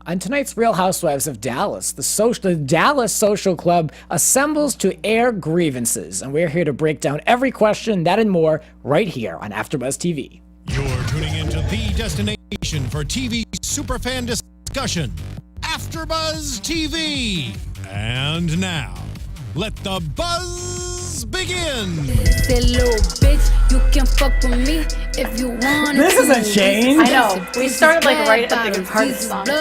On tonight's Real Housewives of Dallas, the Dallas Social Club assembles to air grievances, and we're here to break down every question, that and more, right here on AfterBuzz TV. You're tuning into the destination for TV superfan discussion, AfterBuzz TV. And now, let the buzz begin. Say, little bitch, you can fuck with me if you want. This is a change. I know. We started like right at the part of the song too.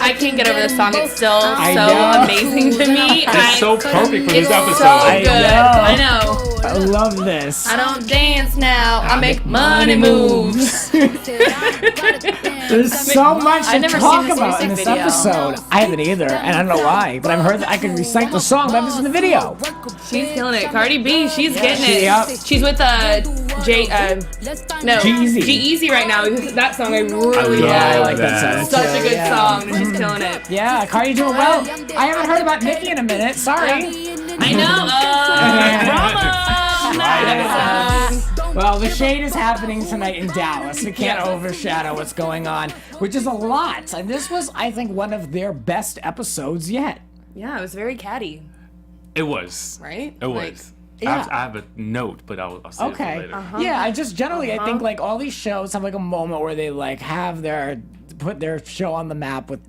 I can't get over this song. It's still so amazing to me. It's so perfect for this episode. So good. I know. I love this. I don't dance now. I make money moves. There's so much to never talk seen this about in music this video. episode. I haven't either, and I don't know why, but I've heard that I can recite the song, but I haven't seen the video. She's killing it. Cardi B, she's getting it. Yep. She's with G-Eazy right now. That song I really I love. like that song. Such too. a good song. And she's killing it. Yeah, Cardi doing well. I haven't heard about Nicki in a minute. Sorry. I know. Drama. Well, the shade is happening tonight in Dallas. We can't overshadow what's going on, which is a lot. And this was, I think, one of their best episodes yet. Yeah, it was very catty. It was. Right? It was. Yeah. I have a note, but I'll say it for later. Yeah, I just generally, I think like all these shows have like a moment where they like have put their show on the map with,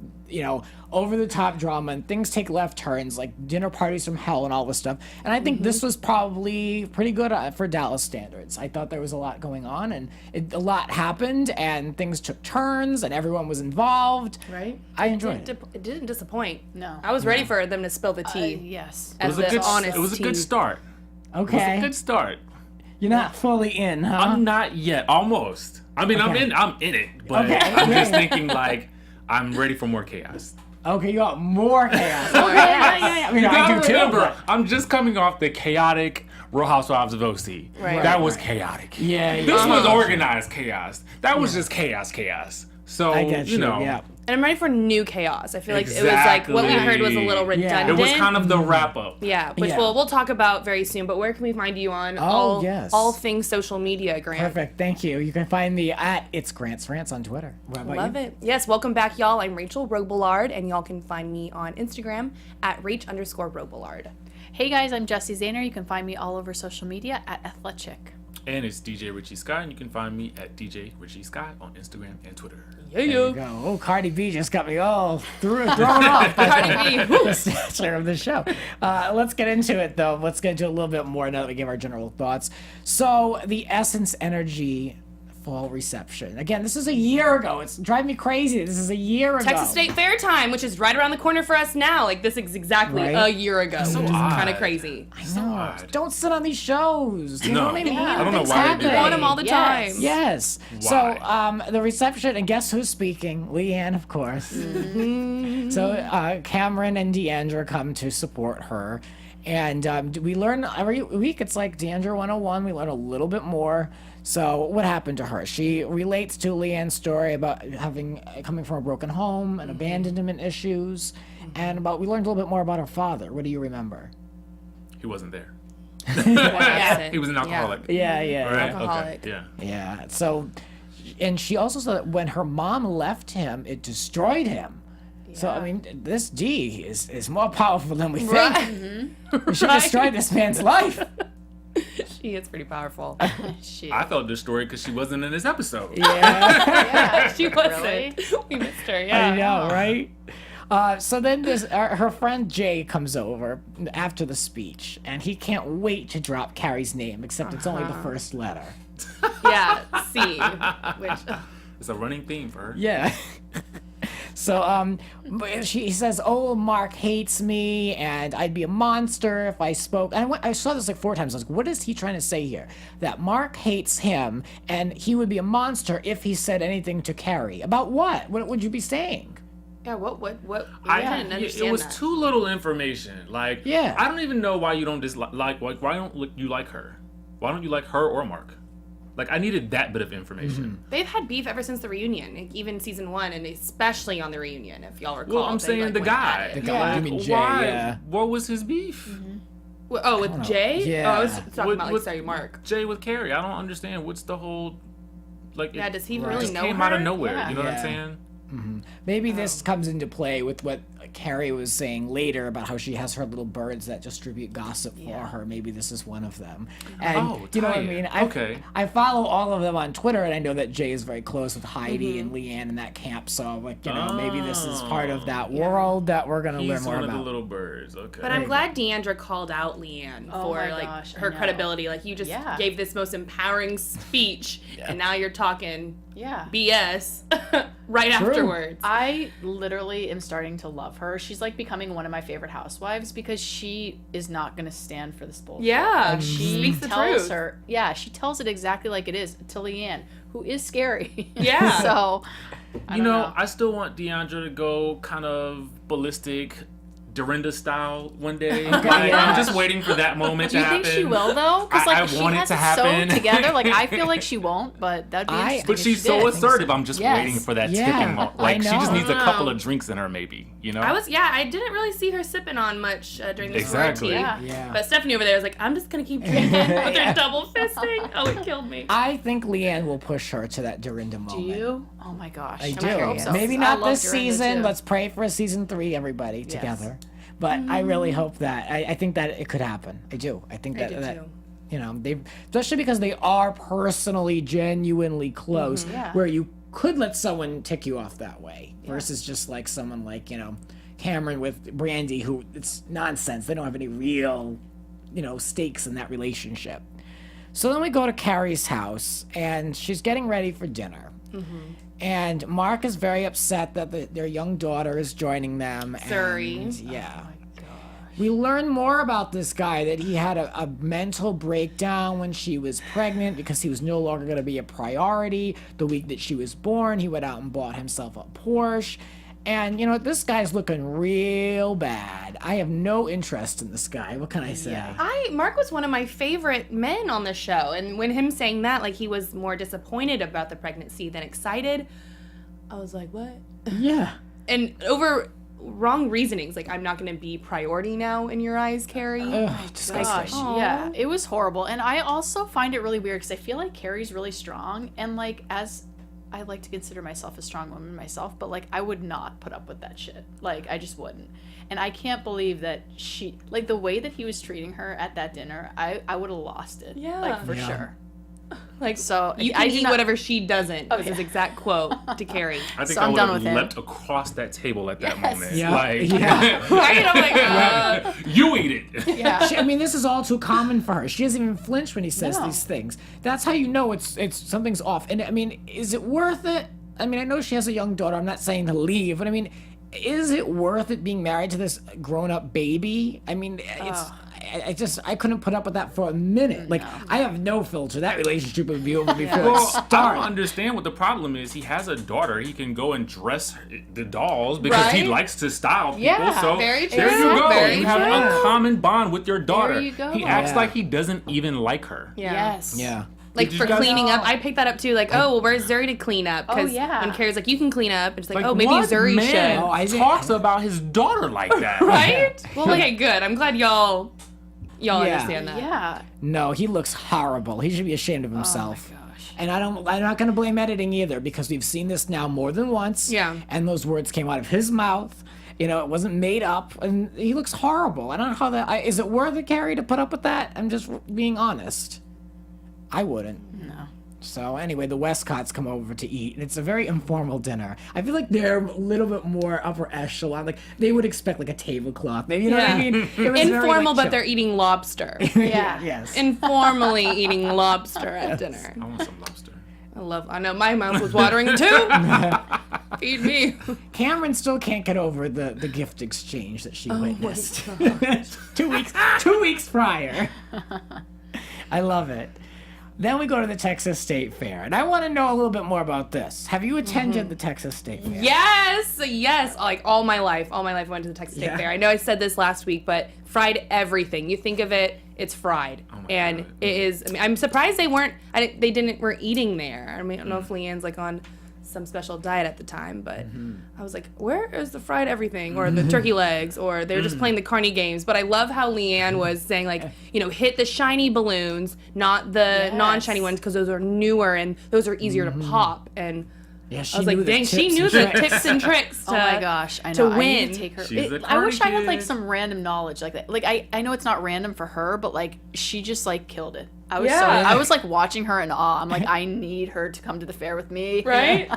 over the top drama, and things take left turns like dinner parties from hell and all this stuff. And I think this was probably pretty good for Dallas standards. I thought there was a lot going on, and a lot happened, and things took turns, and everyone was involved. Right? I enjoyed it. It didn't disappoint. No. I was ready for them to spill the tea. Yes. As the honest It was a good tea. start. Okay. It was a good start. You're not fully in, huh? I'm not yet. Almost. I mean, Okay. I'm in it, but Okay. I'm just thinking like I'm ready for more chaos. Okay, you got more chaos. Okay, yeah. I mean, I do too. Remember, I'm just coming off the chaotic Real Housewives of OC. Right. That was chaotic. Yeah. This was organized chaos. That was just chaos. So, I get you. Yeah. And I'm ready for new chaos. I feel like it was like what we heard was a little Exactly. redundant. It was kind of the wrap up. Yeah, which Yeah. we'll talk about very soon. But where can we find you on all things social media, Grant? Perfect. Thank you. You can find me at It's Grant's Rants on Twitter. What about Love you? it. Yes, welcome back, y'all. I'm Rachel Robillard, and y'all can find me on Instagram at Rach_Robillard. Hey guys, I'm Jessie Zahner. You can find me all over social media at Athletic. And it's DJ Richie Skye, and you can find me at DJ Richie Skye on Instagram and Twitter. There you go. Oh, Cardi B just got me all thrown off by Cardi B. the stature of the show. Let's get into it, though. Let's get into it a little bit more now that we give our general thoughts. So, the Essence Energy fall reception. Again, this is a year ago. It's driving me crazy. This is a year ago. Texas State Fair time, which is right around the corner for us now. Like, this is exactly Right? a year ago, which is kind of crazy. I know. Don't sit on these shows. You know what I mean? I don't know Things why they do happen. that. We want them all the time. Yes. Why? So, the reception, and guess who's speaking? LeeAnne, of course. So, Cameron and Deandra come to support her. And we learn every week, it's like Deandra 101. We learn a little bit more. So, what happened to her? She relates to LeeAnne's story about coming from a broken home and abandonment issues. And we learned a little bit more about her father. What do you remember? He wasn't there. Yeah. He was an alcoholic. Yeah. Right? Alcoholic. Okay. Yeah. Yeah. So, and she also said that when her mom left him, it destroyed him. So, I mean, this D is more powerful than we think. Right. We should destroy this man's life. She is pretty powerful. I felt destroyed because she wasn't in this episode. Yeah. She wasn't. We missed her, yeah. I know, right? So then her friend Jay comes over after the speech, and he can't wait to drop Cary's name, except it's only the first letter. Yeah, C. Which, It's a running theme for her. Yeah. So he says, "Oh, Mark hates me, and I'd be a monster if I spoke." And I saw this like 4 times. I was like, "What is he trying to say here? That Mark hates him, and he would be a monster if he said anything to Cary about what? What would you be saying?" yeah, what? I didn't understand it was that. too little information. Like, Yeah. I don't even know why you don't dislike. Why don't you like her? Why don't you like her or Mark? Like, I needed that bit of information. They've had beef ever since the reunion, like, even season 1, and especially on the reunion, if y'all recall. Well, I'm they, saying like, the went at guy. it. The guy. You mean Jay, why? yeah. What was his beef? Oh, with Jay? Yeah. Oh, I was talking about, With- sorry, Mark. Jay with Cary. I don't understand. What's the whole like? Yeah, does he it really just know came her? out of nowhere. Yeah. You know what I'm Yeah. saying? Maybe this comes into play with what Cary was saying later about how she has her little birds that distribute gossip for her. Maybe this is one of them. And you know what I mean? I follow all of them on Twitter, and I know that Jay is very close with Heidi and LeeAnne in that camp. So, like, you know, maybe this is part of that world that we're going to learn more one about. of the little birds. Okay. But I'm glad Deandra called out LeeAnne for her credibility. Like, you just gave this most empowering speech, and now you're talking BS right afterwards. I literally am starting to love her. She's like becoming one of my favorite housewives because she is not going to stand for this bullshit. Yeah, She speaks the tells truth. she tells it exactly like it is to LeeAnne, who is scary. Yeah. So, I don't know. I still want Deandra to go kind of ballistic, Dorinda style one day. I'm just waiting for that moment to happen. Do you think she will though? Because like I want she it has to it happen. so together. Like I feel like she won't, but that'd be interesting. But if she's she so did. assertive. I'm just waiting for that tipping moment. Like she just needs a couple of drinks in her, maybe. You know. I didn't really see her sipping on much during the Exactly. sorority. Yeah. But Stephanie over there was like, I'm just gonna keep drinking with her double fisting. Oh, it killed me. I think LeeAnne will push her to that Dorinda moment. Do you? Oh my gosh. I I do. hope so. Maybe I not love this Dorinda, season. too. Let's pray for a season 3, everybody, together. But I really hope that. I think that it could happen. I do. I think that, do that too. you know, they, especially because they are personally, genuinely close, where you could let someone tick you off that way versus just like someone like, you know, Cameron with Brandi, who it's nonsense. They don't have any real, you know, stakes in that relationship. So then we go to Cary's house, and she's getting ready for dinner. And Mark is very upset that their young daughter is joining them. Sorry. And, yeah. We learn more about this guy, that he had a mental breakdown when she was pregnant because he was no longer going to be a priority. The week that she was born, he went out and bought himself a Porsche. And, you know, this guy's looking real bad. I have no interest in this guy. What can I say? Mark was one of my favorite men on the show, and when him saying that, like he was more disappointed about the pregnancy than excited, I was like, what? Yeah. And over wrong reasonings, like I'm not going to be priority now in your eyes, Cary. Disgusting. Gosh, yeah, it was horrible. And I also find it really weird because I feel like Cary's really strong, and like as I like to consider myself a strong woman myself, but like I would not put up with that shit. Like I just wouldn't. And I can't believe that she, like the way that he was treating her at that dinner, I would have lost it. Yeah. Like for sure. Like, So you can I eat whatever she doesn't, was his exact quote to Cary. I think So I I'm would done have with him. leapt across that table at that moment. Yeah. Like, Right? I'm like, you eat it. Yeah. I mean, this is all too common for her. She doesn't even flinch when he says these things. That's how you know it's something's off. And I mean, is it worth it? I mean, I know she has a young daughter. I'm not saying to leave, but I mean, is it worth it being married to this grown-up baby? I mean, I couldn't put up with that for a minute. Like, I have no filter. That relationship would be over before it Well, I started. don't understand what the problem is. He has a daughter. He can go and dress the dolls because he Right? likes to style people. Yeah, so very there true. you go. Very You have true. a common bond with your daughter. you go. He acts Yeah. like he doesn't even like her. Yes. Yeah. Like Did for you guys- cleaning up, I picked that up too. Like, oh, well, where's Zuri to clean up? Because yeah. when Cary's like, you can clean up, it's like, Like, oh, maybe what Zuri man should. Oh, I didn't- talks about his daughter like that? Right? Well, okay, good. I'm glad y'all Yeah. understand that. Yeah. No, he looks horrible. He should be ashamed of himself. Oh my gosh. And I'm not going to blame editing either, because we've seen this now more than once. Yeah. And those words came out of his mouth. You know, it wasn't made up, and he looks horrible. I don't know how that. Is it worth it, Cary, to put up with that? I'm just being honest. I wouldn't. No. So anyway, the Westcotts come over to eat, and it's a very informal dinner. I feel like they're a little bit more upper echelon. Like they would expect like a tablecloth, maybe. You know what I Yeah. mean? It was very, Informal, like, but chill. they're eating lobster. Yeah. Yes. Informally eating lobster at dinner. I want some lobster. I know my mouth was watering too. Feed me. Cameron still can't get over the gift exchange that she witnessed 2 weeks prior. I love it. Then we go to the Texas State Fair, and I want to know a little bit more about this. Have you attended the Texas State Fair? Yes. Like all my life I went to the Texas State Fair. I know I said this last week, but fried everything. You think of it, it's fried, and God. it is. I mean, I'm surprised they weren't eating there. I mean, I don't know if LeeAnne's like on some special diet at the time, but I was like, where is the fried everything or the turkey legs, or they were just playing the carny games. But I love how LeeAnne was saying, like, you know, hit the shiny balloons, not the non-shiny ones, because those are newer and those are easier to pop. And Yeah, she I was like, knew the dang, she tips knew and the tricks. tips and tricks to, Oh my gosh, I know. to I need win. to take her. She's a I wish I had Cardi like kid. some random knowledge like that. Like I know it's not random for her, but like she just like killed it. Yeah. I was like watching her in awe. I'm like, I need her to come to the fair with me. Right?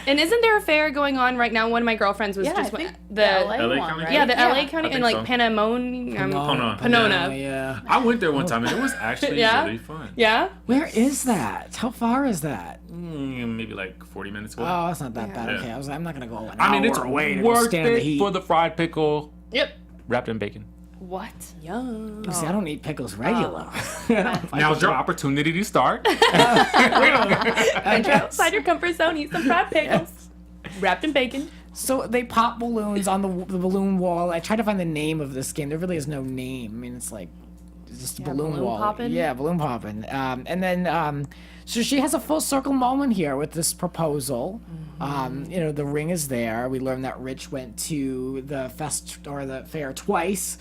And isn't there a fair going on right now? One of my girlfriends was Yeah, just I think the LA LA one, County? right? yeah, the LA I County think and like so. Pomona. Yeah. I went there one time and it was actually Yeah? really fun. Yeah? Where is that? How far is that? Maybe like 40 minutes away. Oh, it's not that bad. Yeah. Okay, I'm not gonna go an I mean, hour it's away to go worth stand in the it heat. for the fried pickle Yep. wrapped in bacon. What? Yum. See, I don't eat pickles regular. Now's your opportunity to start. Venture outside your comfort zone, eat some fried pickles. Wrapped in bacon. So they pop balloons on the balloon wall. I tried to find the name of this game. There really is no name. I mean, it's like it's just a balloon balloon wall. popping? Yeah, balloon popping. And then so she has a full circle moment here with this proposal. You know, the ring is there. We learned that Rich went to the the fair twice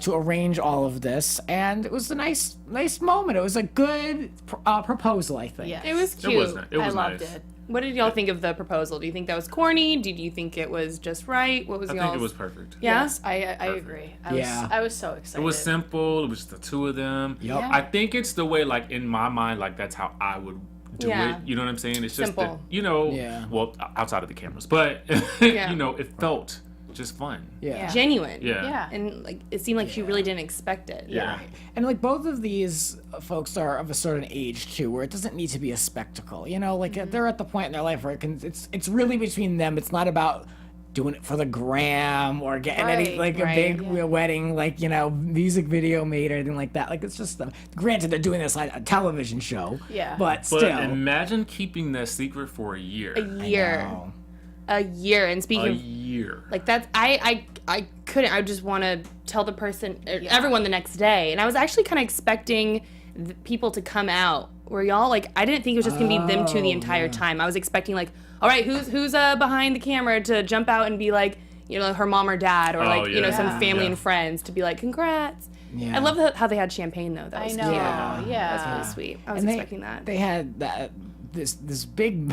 to arrange all of this, and it was a nice moment. It was a good proposal, I think. Yeah. It was cute. It was nice. It I was loved nice. it. What did y'all think of the proposal? Do you think that was corny? Did you think it was just right? What was I y'all's? think it was perfect. Yeah? Yes, I agree. Yeah. I was so excited. It was simple. It was just the two of them. Yep. Yeah. I think it's the way, like, in my mind, like, that's how I would do Yeah. it. You know what I'm saying? It's just, Simple. that, you know, Yeah. well, outside of the cameras. But, Yeah. you know, it felt just fun. Yeah. Genuine. Yeah. Yeah. And like it seemed like she really didn't expect it. Yeah. And like both of these folks are of a certain age too, where it doesn't need to be a spectacle. You know, like they're at the point in their life where it's really between them. It's not about doing it for the gram or getting any Right, like a right, big wedding, like, you know, music video made or anything like that. Like it's just granted they're doing this on a television show. Yeah. But But still. imagine keeping that secret for a year. A year. Wow. A year. And speaking A of year. like that's I couldn't. I just want to tell the person, everyone the next day. And I was actually kind of expecting people to come out. Were y'all like? I didn't think it was just gonna be them two the entire time. I was expecting like, all right, who's behind the camera to jump out and be like, you know, her mom or dad or like, you know, some Yeah. family Yeah. and friends to be like, congrats. Yeah. I love how they had champagne though. That I was know. cute. Yeah. That's really sweet. I was And expecting that. They had this big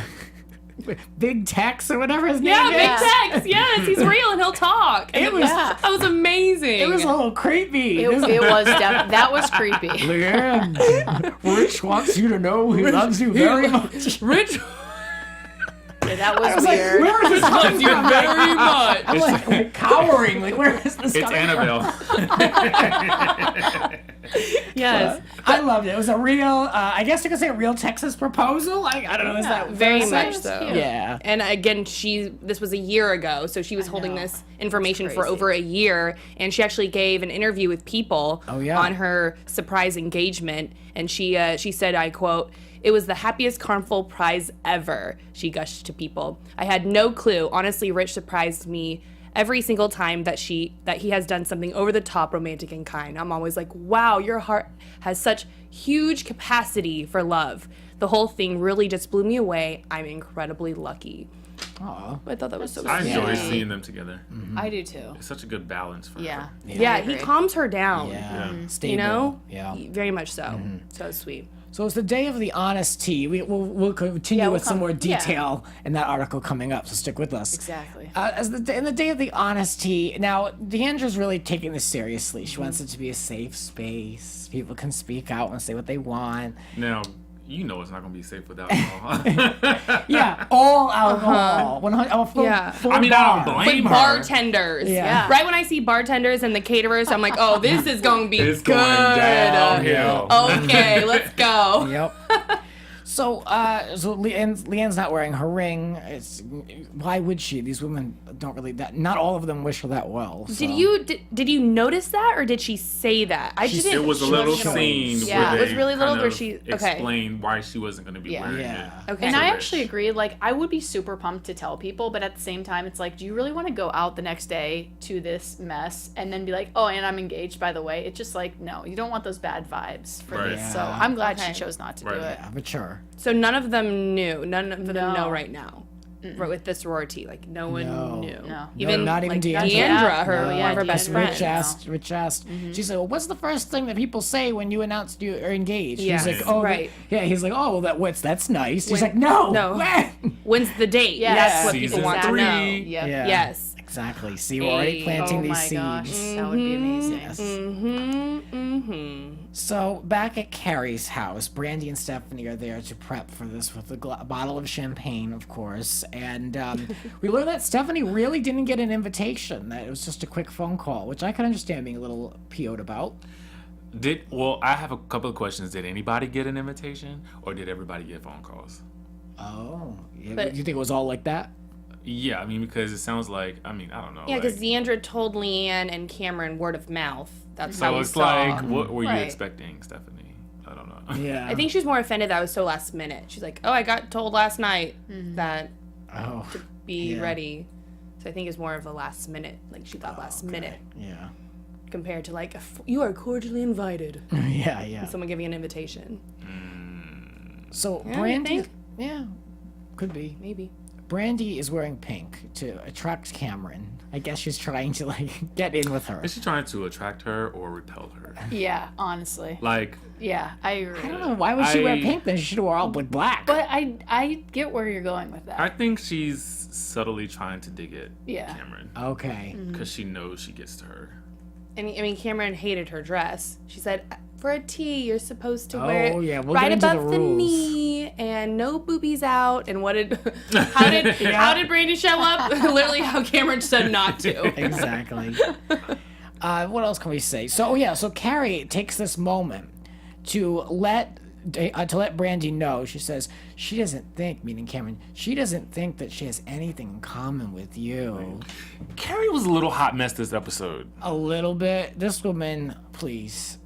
big Tex or whatever his Yeah, name Big is. Tex. Yes, he's real and he'll talk. And It was- that was amazing. It was a little creepy. It was that was creepy. Leanne, Rich wants you to know he loves you very much. Rich Yeah, that was, I was like, weird. where is this coming loves you from? very much. I'm like cowering. Like, where is this It's coming Annabelle. Yes. from? I loved it. It was a real, I guess you could say a real Texas proposal. I don't know. Is that Very fair to much say? so. Yeah. And again, this was a year ago, so she was holding know. this information for crazy. over a year, and she actually gave an interview with People Oh, yeah. on her surprise engagement, and she said, I quote, "It was the happiest carnival prize ever," she gushed to People. "I had no clue. Honestly, Rich surprised me every single time that he has done something over the top, romantic, and kind. I'm always like, wow, your heart has such huge capacity for love. The whole thing really just blew me away. I'm incredibly lucky." Aw. I thought that was so I sweet. enjoy Yeah. seeing them together. I do too. It's such a good balance for Yeah. her. Yeah, I he agree. calms her down. Yeah. Stable. You know? Yeah. Very much so. So sweet. So it's the day of the honest tea. We'll continue we'll with some come- more yeah. detail in that article coming up. So stick with us. Exactly. In the day of the honest tea. Now, Deandra's really taking this seriously. She wants it to be a safe space. People can speak out and say what they want. Now, you know it's not going to be safe without alcohol. Yeah, all alcohol. 100. Full, Yeah. full I mean, I don't bar. blame But her. bartenders. Yeah. Right when I see bartenders and the caterers, I'm like, oh, this is going to be It's good. going downhill. Okay, let's go. Yep. So Leanne's not wearing her ring. Why would she? These women don't really. Not all of them wish her that well. So. Did you notice that, or did she say that? I just It didn't. was a little scene Yeah. where It they was really little kind where of she- okay. explained why she wasn't going to be Yeah. wearing Yeah. it. Okay. And to I Rich. actually agree. Like, I would be super pumped to tell people, but at the same time, it's like, do you really want to go out the next day to this mess and then be like, oh, and I'm engaged, by the way? It's just like, no, you don't want those bad vibes for Right. this. So Yeah. I'm glad Okay. she chose not to Right. do it. Yeah, but sure. So none of them knew. None of them No. know right now. with the sorority. Like no one knew. No. Even not even like Deandra. her No. one of her best friends. Rich asked. She said, well, what's the first thing that people say when you announce you are engaged? Yes, He's like, oh, right. Yeah, he's like, oh, well, that's nice. She's When- like, no. no. When? When's the date? Yes. That's what Season people want to 3. know. Yep. Yeah. Yes. Exactly. See, we're already Hey. planting Oh these my seeds. gosh, that would be amazing. So back at Cary's house, Brandi and Stephanie are there to prep for this with a bottle of champagne, of course. And we learned that Stephanie really didn't get an invitation. That it was just a quick phone call, which I can understand being a little PO'd about. I have a couple of questions. Did anybody get an invitation, or did everybody get phone calls? Oh, yeah, But- you think it was all like that? Yeah, I mean, because it sounds like, I don't know. Yeah, like, because Deandra told LeeAnne and Cameron word of mouth. That's how so we it's saw. like, what were you Right. expecting, Stephanie? I don't know. Yeah. I think she was more offended that was so last minute. She's like, oh, I got told last night that Oh. be Yeah. ready. So I think it's more of a last minute. Like she thought last minute Yeah. compared to like, you are cordially invited. Yeah. Yeah. Someone giving an invitation. So Yeah, you Brandi. think? Yeah. Could be. Maybe. Brandi is wearing pink to attract Cameron. I guess she's trying to like get in with her. Is she trying to attract her or repel her? Yeah, honestly. Like, Yeah, I agree. I don't know. Why would she wear I- pink then? She should have worn all black. But I get where you're going with that. I think she's subtly trying to dig at Yeah. Cameron Okay. because she knows she gets to her. I mean, Cameron hated her dress. She said, for a tea, you're supposed to wear it Oh, yeah, we'll right get into the above the rules. knee and no boobies out. And how did Brandi show up? Literally how Cameron said not to. Exactly. What else can we say? So Cary takes this moment to let Brandi know. She says she doesn't think, meaning Cameron, she doesn't think that she has anything in common with you. Cary was a little hot mess this episode. A little bit. This woman, please,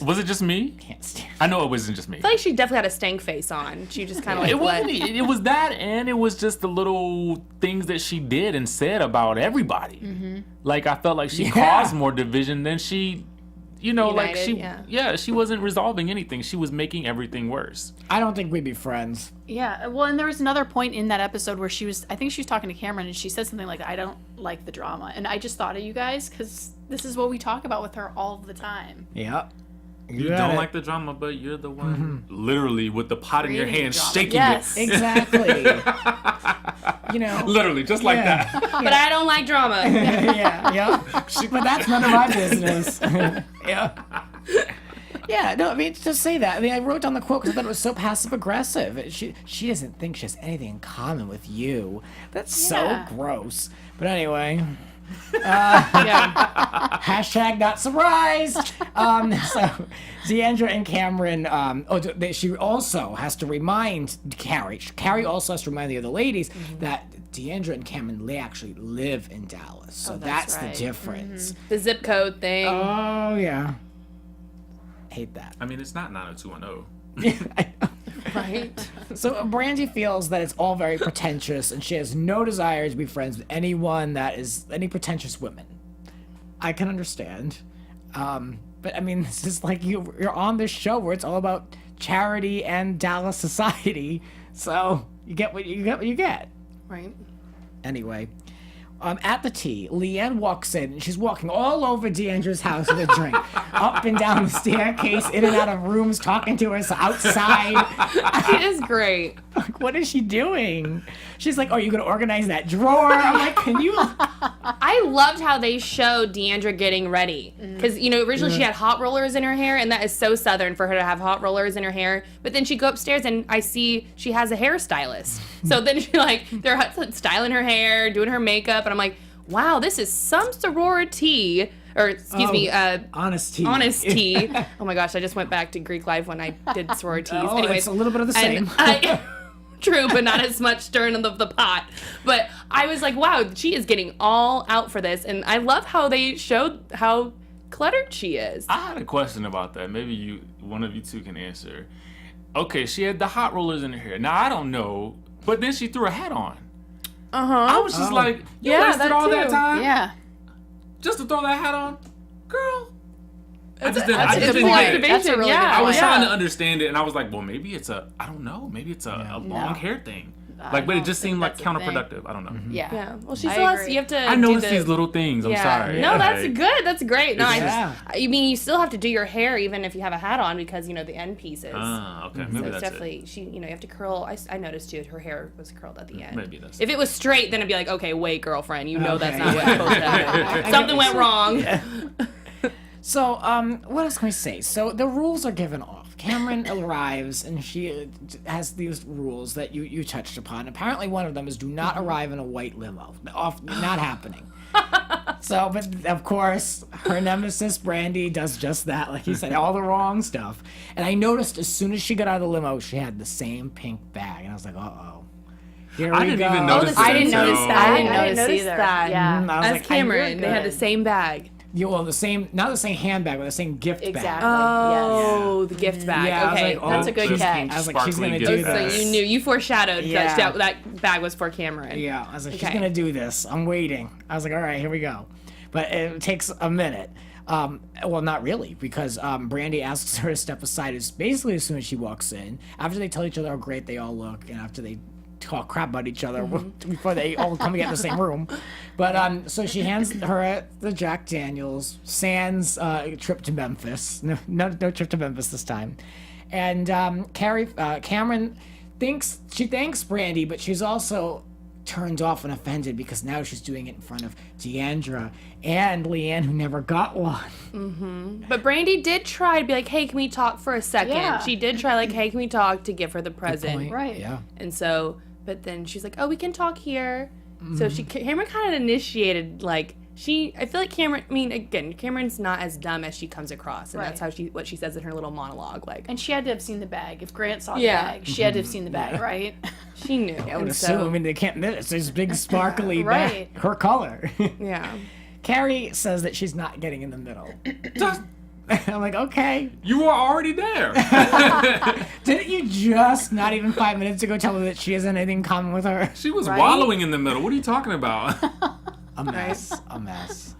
Was it just me? can't stand. I know it wasn't just me. I feel like she definitely had a stank face on. She just kind of like It wasn't. It was that, and it was just the little things that she did and said about everybody. Like I felt like she caused more division than she, like United, she, she wasn't resolving anything. She was making everything worse. I don't think we'd be friends. Yeah, well, and there was another point in that episode where I think she was talking to Cameron, and she said something like, I don't like the drama. And I just thought of you guys, because this is what we talk about with her all the time. Yep. You don't like the drama, but you're the one literally with the pot in your Creating hand, drama. shaking Yes. it. Exactly. Literally, just like that. but I don't like drama. yeah. But that's none of my business. Yeah. Yeah, no, I mean, just say that. I mean, I wrote down the quote because I thought it was so passive-aggressive. She doesn't think she has anything in common with you. That's Yeah. so gross. But anyway, Yeah. hashtag not surprised. So Deandra and Cameron, she also has to remind Cary. Cary also has to remind the other ladies that Deandra and Cameron, they actually live in Dallas. So that's right. the difference. The zip code thing. Oh, yeah. Hate that. I mean, it's not 90210. Right. So Brandi feels that it's all very pretentious, and she has no desire to be friends with anyone that is any pretentious women. I can understand, but I mean, this is like you're on this show where it's all about charity and Dallas society, so you get what you get. Right. Anyway, at the tea, LeeAnne walks in, and she's walking all over Deandra's house with a drink, up and down the staircase, in and out of rooms, talking to us outside. She is great. Like, what is she doing? She's like, "Are you gonna organize that drawer?" I'm like, "Can you?" I loved how they showed Deandra getting ready. Because, originally she had hot rollers in her hair, and that is so Southern for her to have hot rollers in her hair. But then she go upstairs, and I see she has a hairstylist. So then they're styling her hair, doing her makeup, and I'm like, wow, this is some sorority. Or, excuse me, Honesty. honesty. Oh my gosh, I just went back to Greek life when I did sororities. Oh, Anyways, it's a little bit of the and same. True, but not as much stirring of the pot. But I was like, wow, she is getting all out for this. And I love how they showed how cluttered she is. I had a question about that. Maybe one of you two can answer. Okay, she had the hot rollers in her hair. Now, I don't know, but then she threw a hat on. I was just like, you wasted that all that too. time Yeah. just to throw that hat on? Girl. I just That's a didn't good get point. it. That's a really Yeah. good I was point. trying to understand it, and I was like, well, maybe it's a long hair thing. Like, but it don't just think seemed like that's a thing. counterproductive. I don't know. Yeah. Yeah. Well, she I still has. agree. You have to. I do noticed the- these little things. I'm sorry. No, that's Like, good. That's great. No, Yeah. I mean, you still have to do your hair even if you have a hat on because the end pieces. Ah, okay. So Maybe it's that's definitely you have to curl. I noticed too. Her hair was curled at the end. Maybe that's If it was straight, then it'd be like, okay, wait, girlfriend, that's Okay, not what's supposed to happen. Something went wrong. So, what else can we say? So the rules are given off. Cameron arrives, and she has these rules that you touched upon. Apparently, one of them is do not arrive in a white limo. Not happening. So, but of course, her nemesis Brandi does just that. Like he said, all the wrong stuff. And I noticed as soon as she got out of the limo, she had the same pink bag, and I was like, uh-oh. Here we I didn't go. even notice I didn't until- notice that. I didn't I didn't notice notice either. that. Yeah. I was As like, Cameron, they had the good. same bag. Yeah, well, not the same handbag, but the same gift bag. Exactly. Oh, the gift bag. Yeah, I was okay. like, oh, That's a good just catch. pink I was like, she's sparkly gonna gift do So bag. this. you knew, you foreshadowed Yeah. that bag was for Cameron. Yeah, I was like, she's Okay. gonna do this. I'm waiting. I was like, all right, here we go. But it takes a minute. Well, not really, because Brandi asks her to step aside basically as soon as she walks in. After they tell each other how great they all look, and after they talk crap about each other before they all come together in the same room. But so she hands her the Jack Daniels, sans trip to Memphis. No trip to Memphis this time. And Cameron thanks Brandi, but she's also turned off and offended because now she's doing it in front of Deandra and LeeAnne, who never got one. But Brandi did try to be like, hey, can we talk for a second? Yeah. She did try like, hey, can we talk, to give her the present. Point. Right. Yeah. And so, but then she's like, oh, we can talk here. So Cameron kind of initiated, like, I feel like Cameron's not as dumb as she comes across. And that's Right. what she says in her little monologue. Like, And she had to have seen the bag. If Grant saw the Yeah. bag, she had to have seen the bag, right? she knew. I would and assume. so, I mean, they can't miss it. It's this big sparkly Right. bag, her color. yeah. Cary says that she's not getting in the middle. I'm like, okay. You were already there. Didn't you just not even 5 minutes ago tell her that she hasn't anything in common with her? She was Right? wallowing in the middle. What are you talking about? A mess. A mess.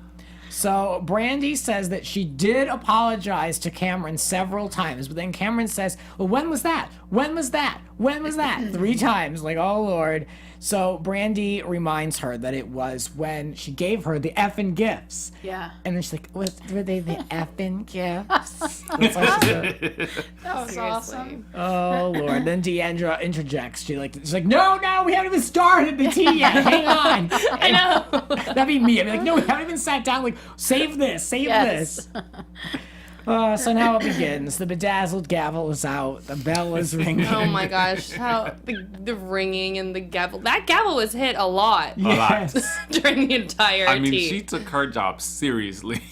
So Brandi says that she did apologize to Cameron several times, but then Cameron says, well, when was that? When was that? When was that? 3 times. Like, oh, Lord. So Brandi reminds her that it was when she gave her the effing gifts. Yeah. And then she's like, were they the effing gifts? That's all she said. That was awesome. Oh, Lord. Then Deandra interjects. She's like, no, we haven't even started the tea yet. Hang on. I know. That'd be me. I'd be like, no, we haven't even sat down. Like, save this. Yes. So now it begins. The bedazzled gavel is out. The bell is ringing. Oh my gosh, how the ringing and the gavel. That gavel was hit a lot Yes. during the entire I mean, tea. she took her job seriously.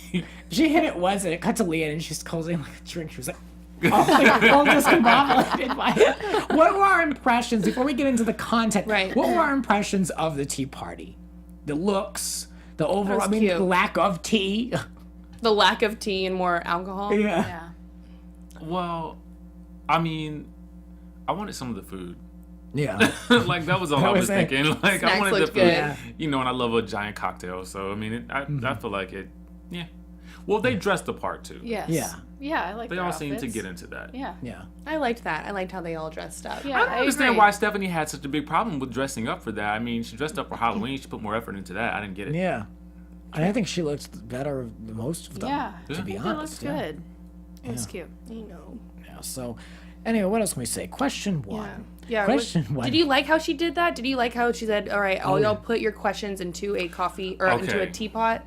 She hit it once, and it cut to LeeAnne, and she's holding like a drink. She was like, oh, like, all discombobulated by it. What were our impressions, before we get into the content, Right. what were our impressions of the tea party? The looks, the was overall, cute. lack of tea. The lack of tea and more alcohol. Yeah. Yeah. Well, I mean, I wanted some of the food. Yeah. Like, that was all That I was was it. thinking. Like, Snacks I wanted the looked food. good. Yeah. You know, and I love a giant cocktail. So, I mean, I feel like it, yeah. Well, they dressed the part, too. Yes. Yeah. Yeah, I like They their all seem to outfits. get into that. Yeah. Yeah. I liked that. I liked how they all dressed up. Yeah, I don't understand agree. why Stephanie had such a big problem with dressing up for that. I mean, she dressed up for Halloween. She put more effort into that. I didn't get it. Yeah. And I think she looked better than most of them. Yeah. To be It honest. looked yeah. good. It was cute. You know. Yeah. So, anyway, what else can we say? Question 1. Yeah. Question 1. Did you like how she did that? Did you like how she said, "All right, all y'all put your questions into a coffee or into a Okay. teapot"?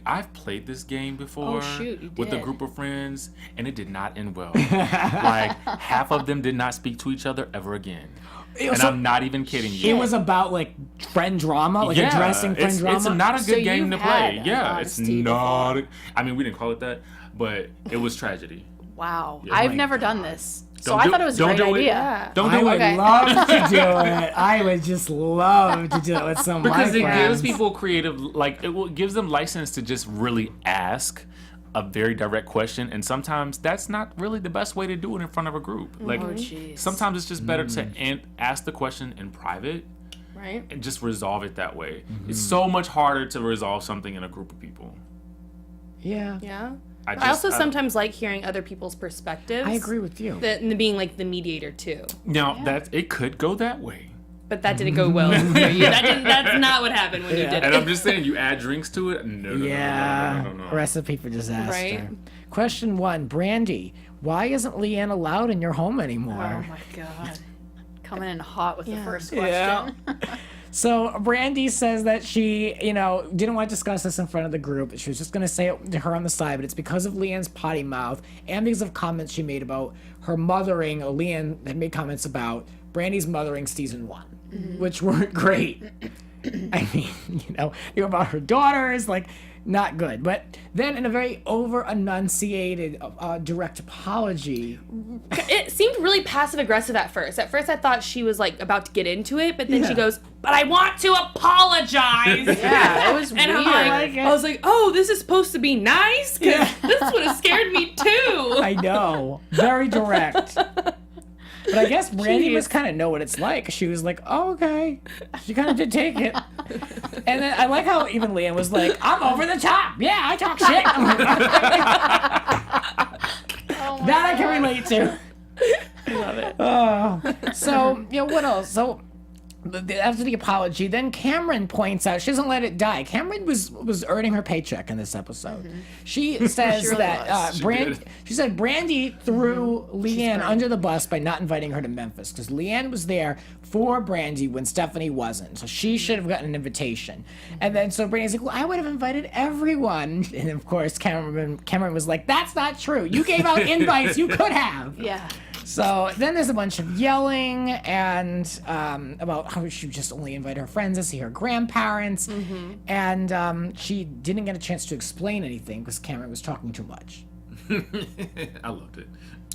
I've played this game before Oh, shoot, you with a did. group of friends, and it did not end well. Like, half of them did not speak to each other ever again. And so- I'm not even kidding you. It was about like friend drama, like addressing friend drama. It's not a good So game to you've play. had Yeah, it's honesty not. I mean, we didn't call it that, but it was tragedy. Wow. Yeah. I've my never done this. So Don't I do- thought it was a don't great do it. idea. Yeah. Don't I do would it. love to do it. I would just love to do it with some of Because my it friends. gives people creative, like, gives them license to just really ask a very direct question, and sometimes that's not really the best way to do it in front of a group. Like, Oh, jeez. sometimes it's just better to ask the question in private Right. and just resolve it that way. It's so much harder to resolve something in a group of people. Yeah, Yeah. I I also sometimes like hearing other people's perspectives. I agree with you. And being like the mediator too. Now that it could go that way. but that didn't go well. That's not what happened when you did And it. I'm just saying, you add drinks to it? No. Recipe for disaster. Right? Question 1, Brandi, why isn't LeeAnne allowed in your home anymore? Oh my god. Coming in hot with the first Yeah. question. So Brandi says that she, didn't want to discuss this in front of the group. She was just going to say it to her on the side, but it's because of LeeAnne's potty mouth and because of comments she made about her mothering. LeeAnne had made comments about Brandi's mothering season 1, which weren't great. I mean, about her daughters, like, not good. But then in a very over-enunciated, direct apology. It seemed really passive-aggressive at first. At first I thought she was, like, about to get into it, but then she goes, but I want to apologize! Yeah, it was And weird. I was like, oh, this is supposed to be nice? Because this would have scared me, too! I know. Very direct. But I guess Brandi must kind of know what it's like. She was like, oh, okay. She kind of did take it. And then I like how even LeeAnne was like, I'm over the top. Yeah, I talk shit. That I can relate to. I love it. So, what else? So, after the apology, then Cameron points out she doesn't let it die. Cameron was earning her paycheck in this episode. She says She really that was. she said Brandi threw LeeAnne under the bus by not inviting her to Memphis because LeeAnne was there for Brandi when Stephanie wasn't, so she should have gotten an invitation. And then so Brandi's like, well, I would have invited everyone, and of course Cameron was like, that's not true. You gave out invites. You could have. Yeah. So then there's a bunch of yelling and about how she just only invited her friends to see her grandparents. And she didn't get a chance to explain anything because Cameron was talking too much. I loved it.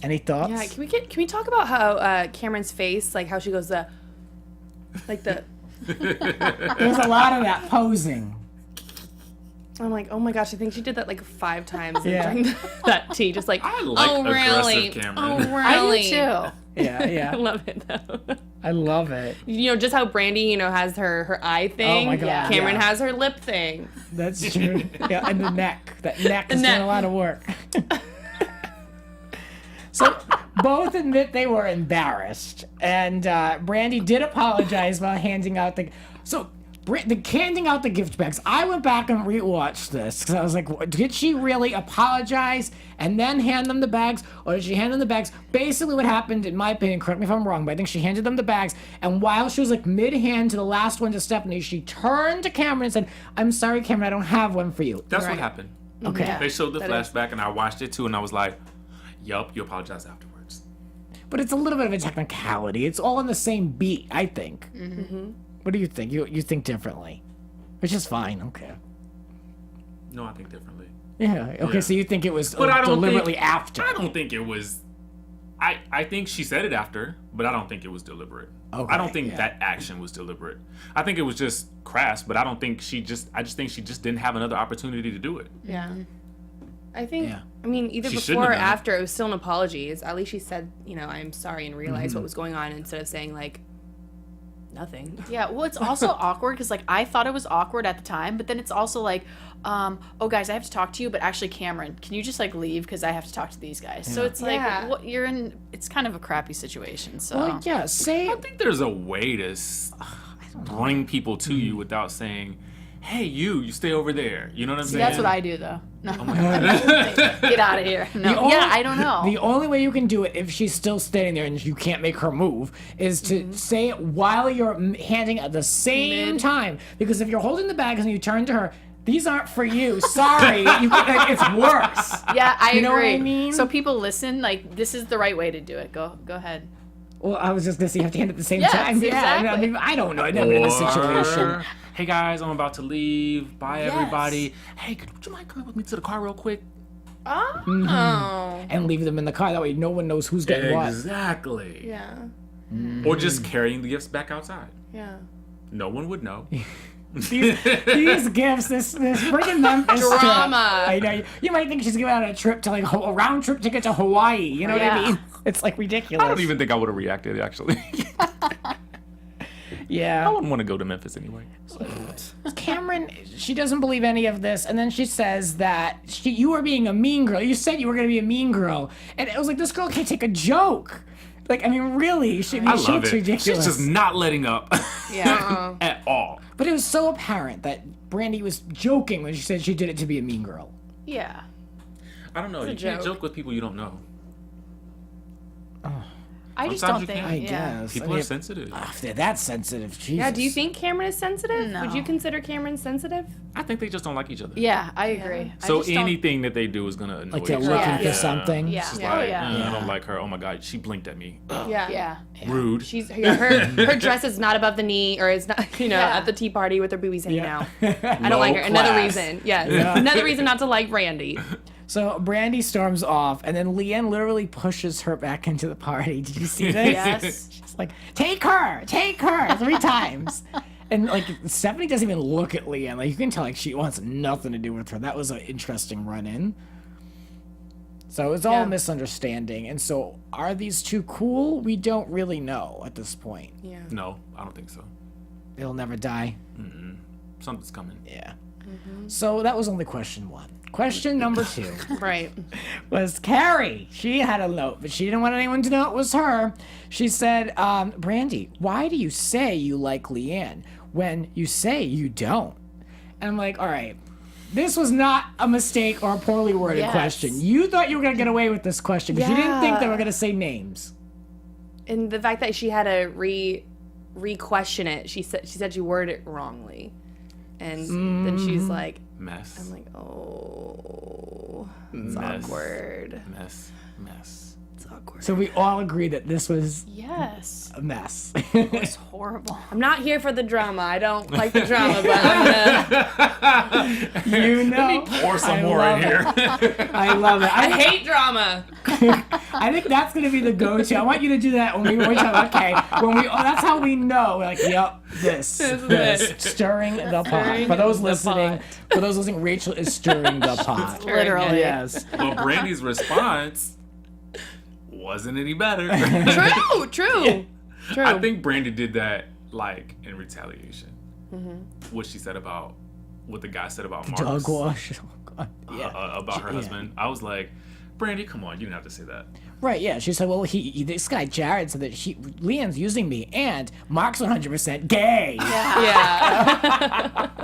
Any thoughts? Yeah, can we talk about how Cameron's face, like how she goes the There's a lot of that posing. I'm like, oh my gosh, I think she did that like 5 times Yeah. during that tea. Just like, I like oh really? aggressive Cameron. Oh really? I do too. Yeah, I yeah. love it though. I love it. Just how Brandi, has her eye thing. Oh my God, Cameron yeah. has her lip thing. That's true. Yeah, and the neck. That neck is neck. doing a lot of work. So both admit they were embarrassed, and Brandi did apologize while handing out the handing out the gift bags. I went back and rewatched this because I was like, did she really apologize and then hand them the bags, or did she hand them the bags? Basically, what happened, in my opinion, correct me if I'm wrong, but I think she handed them the bags, and while she was like mid-hand to the last one to Stephanie, she turned to Cameron and said, "I'm sorry, Cameron, I don't have one for you." That's what happened. Okay. Yeah. They showed the flashback, and I watched it too, and I was like, yup, you apologize afterwards. But it's a little bit of a technicality. It's all on the same beat, I think. What do you think? You think differently, which is fine. Okay. No, I think differently. Yeah. Okay. Yeah. So you think it was But I don't deliberately think, after? I don't think it was. I think she said it after, but I don't think it was deliberate. Okay, I don't think yeah. that action was deliberate. I think it was just crass, but I don't think I just think she just didn't have another opportunity to do it. Yeah. I think, Yeah. I mean, either She shouldn't before or have done it. after, it was still an apology. At least she said, I'm sorry and realized what was going on instead of saying, like, nothing. Yeah, well, it's also awkward because, like, I thought it was awkward at the time, but then it's also like, oh, guys, I have to talk to you, but actually, Cameron, can you just, like, leave because I have to talk to these guys? So it's like, Yeah. what you're in, it's kind of a crappy situation, so. Well, yeah. Say I think there's a way to bring people to you without saying, "Hey, you stay over there." You know what I'm See, saying? that's what I do, though. No. Get out of here. No. only- Yeah, I don't know. the only way you can do it if she's still standing there and you can't make her move is to say it while you're handing at the same time. Because if you're holding the bags and you turn to her, these aren't for you. Sorry, it's worse. Yeah, I You know what agree. I mean? So people listen, like, this is the right way to do it. Go ahead. Well, I was just gonna say you have to hand at the same Yes, time. Yeah, I exactly. mean, I don't know. I've never been in a situation. Or, hey guys, I'm about to leave. Bye, Yes. everybody. Hey, would you mind coming with me to the car real quick? Oh. And leave them in the car. That way, no one knows who's getting what. Exactly. Yeah. Or just carrying the gifts back outside. Yeah. No one would know. These gifts, this friggin' Memphis trip. Drama. I know. You might think she's giving out a trip to, like, a round trip ticket to Hawaii. You know what I Yeah. mean? It's, like, ridiculous. I don't even think I would have reacted, actually. Yeah. I wouldn't want to go to Memphis anyway. Cameron, she doesn't believe any of this, and then she says that you were being a mean girl. You said you were going to be a mean girl. And it was like, this girl can't take a joke. Like, I mean, really, she I looks love it. ridiculous. She's just not letting up Yeah. at all. But it was so apparent that Brandi was joking when she said she did it to be a mean girl. Yeah. I don't know. You can't joke with people you don't know. I just Sometimes don't you think. can. I Yeah. guess. People I mean, are sensitive. if they're that sensitive, Jesus. Yeah, do you think Cameron is sensitive? No. Would you consider Cameron sensitive? I think they just don't like each other. Yeah, I agree. I So just don't- anything that they do is gonna annoy Like they're each looking other. for something? Yeah. She's Yeah. like, Oh, yeah. I don't like her. Oh my God, she blinked at me. Yeah. Yeah. Rude. She's her dress is not above the knee, or is not Yeah. at the tea party with her boobies hanging Yeah. out. I don't like her. Low Another class. reason, yes, another reason not to like Brandi. So Brandi storms off, and then LeeAnne literally pushes her back into the party. Did you see this? Yes. She's like, take her, 3 times. And like Stephanie doesn't even look at LeeAnne. Like you can tell, like she wants nothing to do with her. That was an interesting run-in. So it's all Yeah. a misunderstanding. And so, are these two cool? We don't really know at this point. Yeah. No, I don't think so. They'll never die. Something's coming. Yeah. So that was only question 1. Question number 2. Right. Was Cary. She had a note, but she didn't want anyone to know it was her. She said, Brandi, why do you say you like LeeAnne when you say you don't? And I'm like, all right, this was not a mistake or a poorly worded Yes. question. You thought you were going to get away with this question because you didn't think they were going to say names. And the fact that she had to re-question it, she said she worded it wrongly, and then she's like, Mess. I'm like, oh, it's Mess. awkward. Mess. It's awkward. So we all agree that this was Yes. a mess. It's horrible. I'm not here for the drama. I don't like the drama, but I'm gonna. You know. Pour some I more love in here. I love it. I hate drama. I think that's gonna be the go-to. I want you to do that when we talk. Okay, that's how we know. We're like, yep, this, stirring the pot. For those listening, Rachel is stirring the pot. Literally. Yes. Well, Brandi's response wasn't any better. True. I think Brandi did that like in retaliation. What she said about what the guy said about Mark. Dog wash. Oh, God. Yeah. About her husband. I was like, Brandi, come on, you didn't have to say that. Right. Yeah. She said, well, this guy Jared said that LeeAnne's using me, and Mark's 100% gay. Yeah.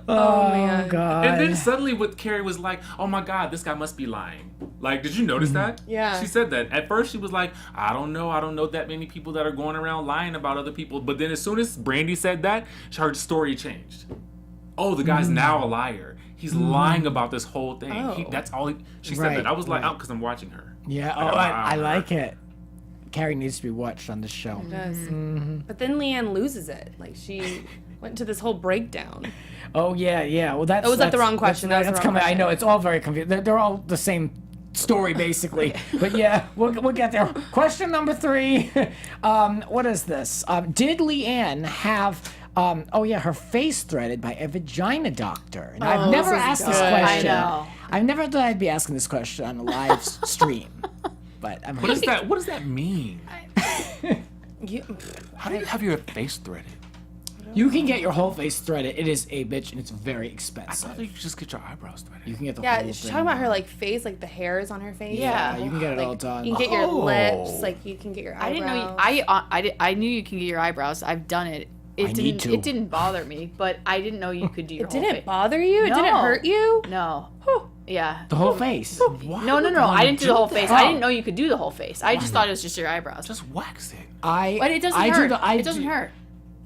Oh man. God. And then suddenly what Cary was like, oh my God, this guy must be lying. Like, did you notice that? Yeah. She said that. At first she was like, I don't know that many people that are going around lying about other people. But then as soon as Brandi said that, her story changed. Oh, the guy's now a liar. He's lying about this whole thing. Oh. That's all she said Right, that. I was like, right. oh, because I'm watching her. Yeah. Oh, I like it. Cary needs to be watched on the show. Does. But then LeeAnne loses it. Like she went to this whole breakdown. Oh yeah. Well, that's. Oh, was that the that's- wrong question? That's, That was that's the wrong coming. I know question. it's all very confusing. They're all the same story basically. But yeah, we'll get there. Question number 3. What is this? Did LeeAnne have? Her face threaded by a vagina doctor. And I've never this is asked this good. question. I know. I've never thought I'd be asking this question on a live stream. But I'm. What does that mean? You, How do you have your face threaded? You can get your whole face threaded. It is a bitch, and it's very I expensive. thought you could just get your eyebrows threaded. You can get the yeah, whole she's thing. talking about her like face, like the hairs on her face. Yeah. You can get it all Like, done. you can get your Oh. lips, like you can get your eyebrows. I didn't know. I knew you can get your eyebrows. I've done it. I need to. It didn't bother me, but I didn't know you could do your It whole didn't face. bother you? It didn't No. hurt you? No. Yeah. The whole face. No. I didn't do the whole face. I didn't know you could do the whole face. I just thought it was just your eyebrows. Just wax it. But it doesn't I hurt. Do the, It doesn't hurt.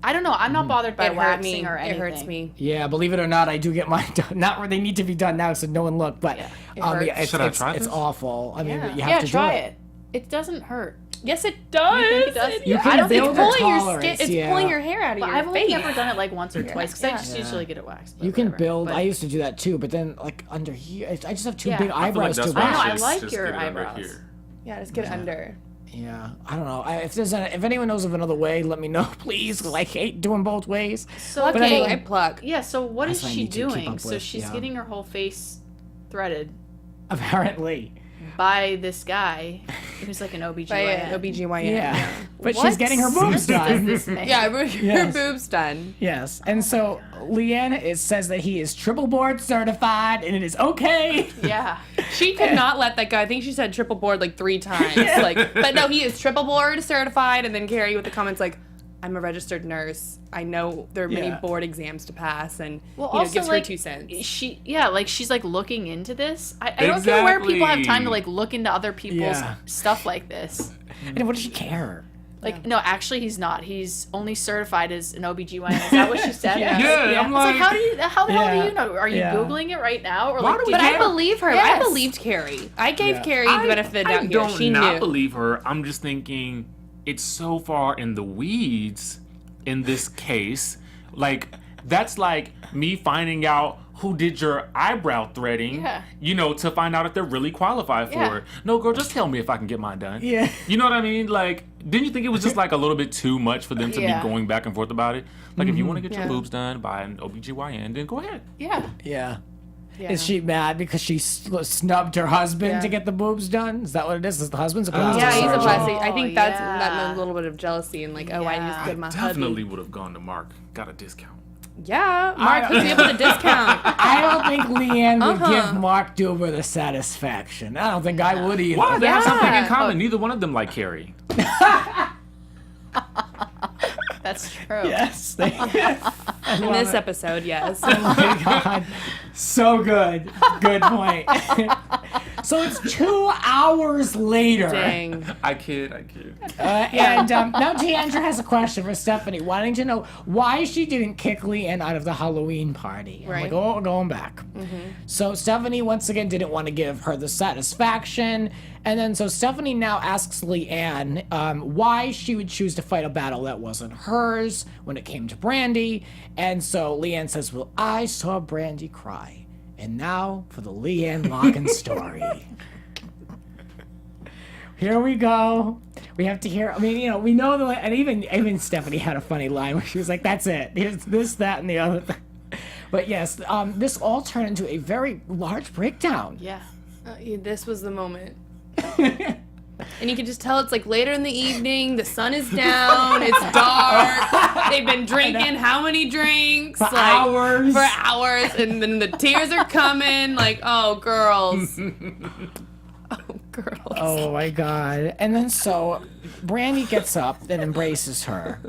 I don't know. I'm not bothered by It hurt waxing me. or anything. It hurts me. Yeah, believe it or not, I do get mine done. Not where they need to be done now, so no one look. But Yeah. It hurts. it's, Should I it's, try it's this? awful. I mean, Yeah. you have Yeah, to try do it. It doesn't hurt. Yes, it does. You think it does? You Yeah, can I don't think build it a hurts. Pulling your tolerance. skin, yeah. it's pulling your hair out of But your I've only face. never done it like once or twice because I Yeah. just usually get it waxed. but You can whatever. build. But- I used to do that too, but then like under here, I just have two Yeah. big I feel I feel like eyebrows that's to why I know, wax. I should like just your get it under eyebrows. here. Yeah, just get it under. Yeah, I don't know. If anyone knows of another way, let me know, please, because I hate doing both ways. So But Okay, anyway- I pluck. yeah. So what That's is what I she need to keep doing? up So with, she's yeah. getting her whole face threaded Apparently, by this guy who's like an OBGYN. By an OBGYN. yeah. But she's What getting her boobs sense does done. this make? Yeah, her Yes. boobs done. Yes, and so LeeAnne says that he is triple board certified, and it is okay. Yeah. She could not let that go. I think she said triple board like 3 times. Like, but no, he is triple board certified. And then Cary with the comments like, I'm a registered nurse. I know there are many board exams to pass, and gives her 2 cents. She's like looking into this. I don't get where people have time to like look into other people's stuff like this. And what does she care? Like, no, actually, he's not. He's only certified as an OBGYN. Is that what she said? I'm like, how the hell do you know? Are you Googling it right now? Or like, But I believe her. Yes. I believed Cary. I gave Cary the benefit out here. She I don't knew. believe her. I'm just thinking it's so far in the weeds in this case. Like, that's like me finding out who did your eyebrow threading, to find out if they're really qualified for it. No, girl, just tell me if I can get mine done. Yeah. You know what I mean? Like, didn't you think it was just like a little bit too much for them to be going back and forth about it? Like, if you want to get your boobs done by an OBGYN, then go ahead. Yeah. Is she mad because she snubbed her husband to get the boobs done? Is that what it is? Is the husband's a plastic Yeah, he's a surgeon? plastic. I think that's a little bit of jealousy and like, I just give my Definitely hubby. would have gone to Mark. Got a discount. Yeah, Mark hooked me up with a discount. I don't think LeeAnne would give Mark Deuber the satisfaction. I don't think I would either. Why? They have something in common. Neither one of them like Cary. That's true. Yes. In this episode, yes. Oh my God. So good. Good point. So it's 2 hours later. Dang. I kid. And now Deandra has a question for Stephanie, wanting to know why she didn't kick LeeAnne out of the Halloween party. I'm like, oh, going back. So Stephanie, once again, didn't want to give her the satisfaction. And then so Stephanie now asks LeeAnne why she would choose to fight a battle that wasn't hers when it came to Brandi. And so LeeAnne says, well, I saw Brandi cry. And now for the LeeAnne Locken story. Here we go. We have to hear. I mean, we know the. And even Stephanie had a funny line where she was like, "That's it. Here's this, that, and the other thing." But yes, this all turned into a very large breakdown. Yeah. This was the moment. And you can just tell it's like later in the evening, the sun is down, it's dark, they've been drinking how many drinks? For hours. For hours, and then the tears are coming, like, oh, girls. Oh, girls. Oh my God. And then so Brandi gets up and embraces her.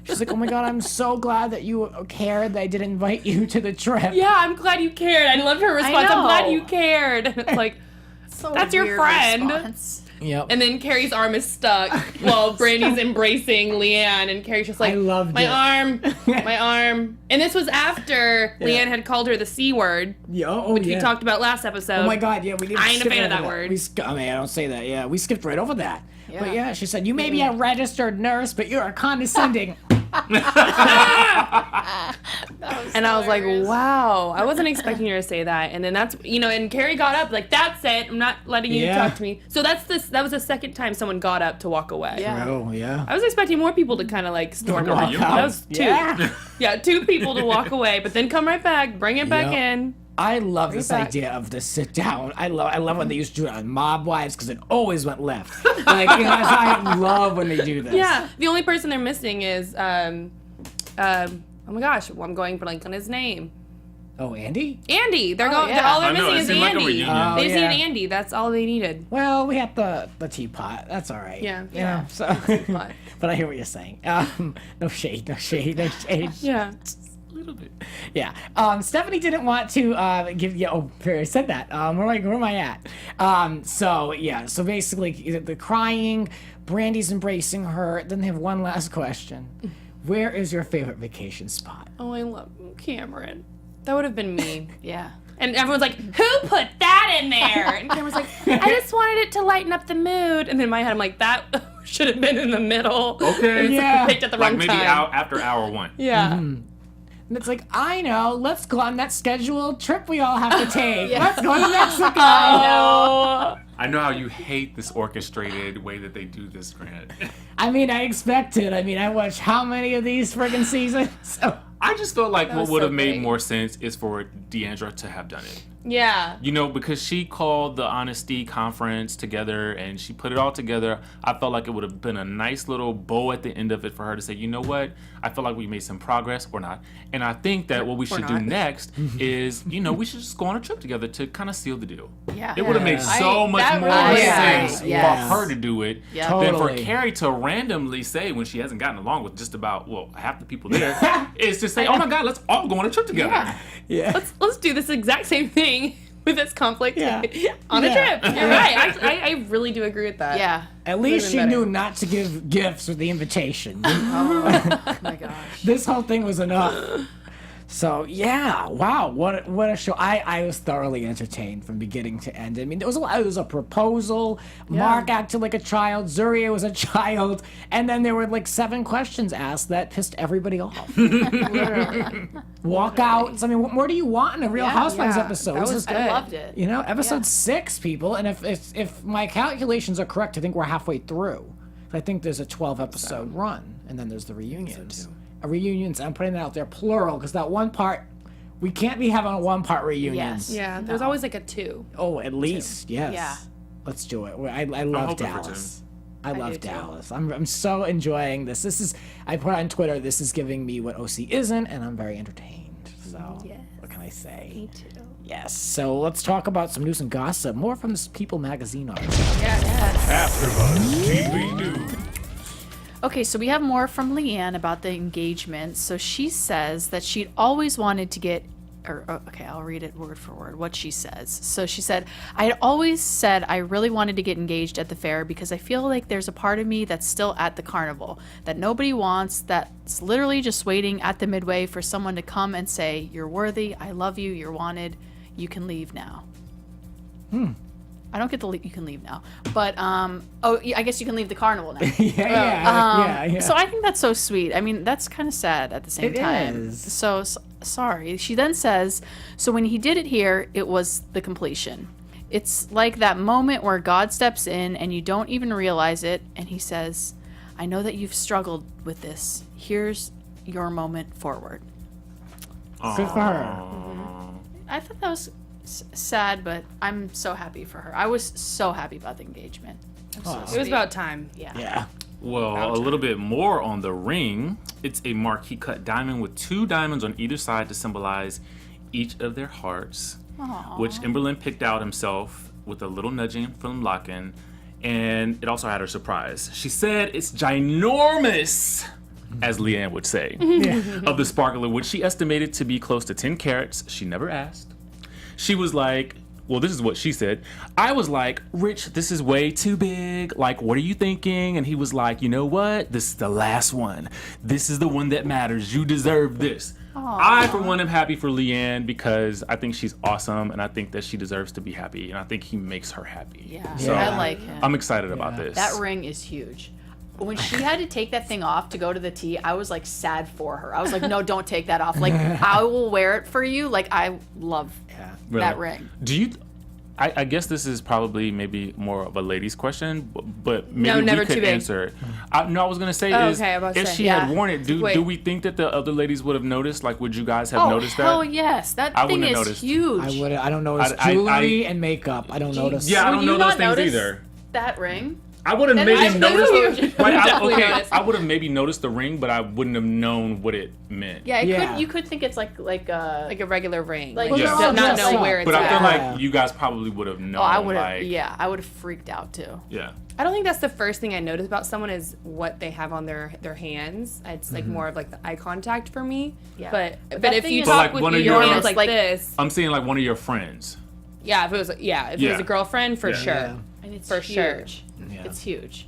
She's like, oh my God, I'm so glad that you cared that I didn't invite you to the trip. Yeah, I'm glad you cared. I loved her response. I'm glad you cared. And it's like, that's your friend. Response. Yep. And then Cary's arm is stuck while Brandi's embracing LeeAnne, and Cary's just like, I loved my it. arm, my arm. And this was after LeeAnne had called her the C word, which we talked about last episode. Oh my God, yeah, we didn't. I ain't a fan of that word. I don't say that. Yeah, we skipped right over that. Yeah. But yeah, she said, you may be a registered nurse, but you're a condescending. And I was like, wow, I wasn't expecting her to say that. And then that's, and Cary got up like, that's it. I'm not letting you talk to me. So that was the second time someone got up to walk away. Yeah. Oh, yeah. I was expecting more people to kind of like storm off. That was 2. Yeah, 2 people to walk away, but then come right back, bring it back in. I love this idea of the sit down. I love when they used to do it on Mob Wives because it always went left. Like, I love when they do this. Yeah, the only person they're missing is, oh my gosh, I'm going blank on his name. Oh, Andy? Andy. They're all they're missing is seemed like a Andy. reunion. They just need an Andy. That's all they needed. Well, we had the teapot. That's all right. Yeah. So, but I hear what you're saying. No shade. Yeah. A little bit. Yeah. Stephanie didn't want to give you. Oh, I said that. Where am I at? So basically, the crying, Brandi's embracing her. Then they have one last question. Where is your favorite vacation spot? Oh, I love Cameron. That would have been me. Yeah. And everyone's like, who put that in there? And Cameron's like, I just wanted it to lighten up the mood. And then in my head, I'm like, that should have been in the middle. Okay. Yeah. Picked at the Like wrong maybe time. after hour 1. Yeah. And it's like, I know. Let's go on that scheduled trip we all have to take. Let's go to Mexico. I know how you hate this orchestrated way that they do this, Grant. I mean, I expect it. I mean, I watched how many of these friggin' seasons? So. I just felt like That what was would so have made great. more sense is for Deandra to have done it. Yeah. You know, because she called the honesty conference together and she put it all together. I felt like it would have been a nice little bow at the end of it for her to say, you know what? I feel like we made some progress or not. And I think that what we should do not. next is, you know, we should just go on a trip together to kind of seal the deal. Yeah. It would have made so much that more really sense is. Yes. for her to do it Yeah. than for Totally. Cary to randomly say when she hasn't gotten along with just about, well, half the people there, is to say, oh my God, let's all go on a trip together. Yeah. Yeah. Let's do this exact same thing with this conflict Yeah. on a Yeah. trip. You're right. I really do agree with that. Yeah. At least she been better. knew not to give gifts with the invitation. Oh my gosh. This whole thing was enough. So yeah, wow, what a show! I was thoroughly entertained from beginning to end. I mean, it was a proposal. Mark acted like a child. Zuria was a child, and then there were like 7 questions asked that pissed everybody off. Walkouts. I mean, what more do you want in a Real Housewives Yeah, episode? that This was is good. I loved it. You know, episode 6, people, and if my calculations are correct, I think we're halfway through. I think there's a 12 episode run, and then there's the reunions. Reunions. I'm putting that out there, plural, because that one part, we can't be having a 1-part reunion. Yes. Yeah. There's always like a 2. Oh, at least, yes. Yeah. Let's do it. I love hoping for Dallas. I love do too. Dallas. I'm so enjoying this. This is, I put on Twitter, this is giving me what OC isn't, and I'm very entertained. So, Yes. what can I say? Me too. Yes. So let's talk about some news and gossip. More from this People magazine article. AfterBuzz TV News. Okay, so we have more from LeeAnne about the engagement. So she says that she'd always wanted to get, okay, I'll read it word for word, what she says. So she said, I had always said I really wanted to get engaged at the fair because I feel like there's a part of me that's still at the carnival, that nobody wants, that's literally just waiting at the midway for someone to come and say, you're worthy, I love you, you're wanted, you can leave now. I don't get the you can leave now, but I guess you can leave the carnival now. Yeah. So I think that's so sweet. I mean, that's kind of sad at the same It time. is. So sorry. She then says, so when he did it here, it was the completion. It's like that moment where God steps in and you don't even realize it, and he says, I know that you've struggled with this. Here's your moment forward. Good for her. I thought that was sad, but I'm so happy for her. I was so happy about the engagement. It was about time. Yeah. Well, a little bit more on the ring. It's a marquee cut diamond with 2 diamonds on either side to symbolize each of their hearts, which Emberlyn picked out himself with a little nudging from Locken, and it also had her surprise. She said it's ginormous, as LeeAnne would say, of the sparkler, which she estimated to be close to 10 carats. She never asked. She was like, well, this is what she said. I was like, Rich, this is way too big. Like, what are you thinking? And he was like, you know what? This is the last one. This is the one that matters. You deserve this. I, for one, am happy for LeeAnne because I think she's awesome and I think that she deserves to be happy. And I think he makes her happy. Yeah, So I like him. I'm excited about this. That ring is huge. When she had to take that thing off to go to the tea, I was like sad for her. I was like, no, don't take that off. Like, I will wear it for you. Like, I love that ring. Do you? I guess this is probably maybe more of a ladies' question, but maybe never we could too big. answer it. No, I was gonna say is okay, I was about to if say. she Yeah. had worn it, do Wait. we think that the other ladies would have noticed? Like, would you guys have noticed that? hell yes. That I thing wouldn't have is noticed. huge. I don't notice I- jewelry and makeup. I don't notice. Yeah, I Would don't you know those not things notice either. That ring? I would have I maybe think noticed. it's huge. Right, Definitely okay, noticed. I would have maybe noticed the ring, but I wouldn't have known what it meant. Yeah, Yeah. you could think it's like Like a regular ring. Like, Like, Yeah. just no, not just know like- where it's But I at. feel Yeah. like you guys probably would have known. I would have. like, Yeah, I would have freaked out too. yeah. I don't think that's the first thing I notice about someone is what they have on their hands. It's like more of like the eye contact for me. Yeah. But that if thing you is- But, talk like, with one of your your- hands like Like- this, I'm seeing like one of your friends. if it was a girlfriend for sure. Yeah. And it's For huge. sure. Yeah. It's huge.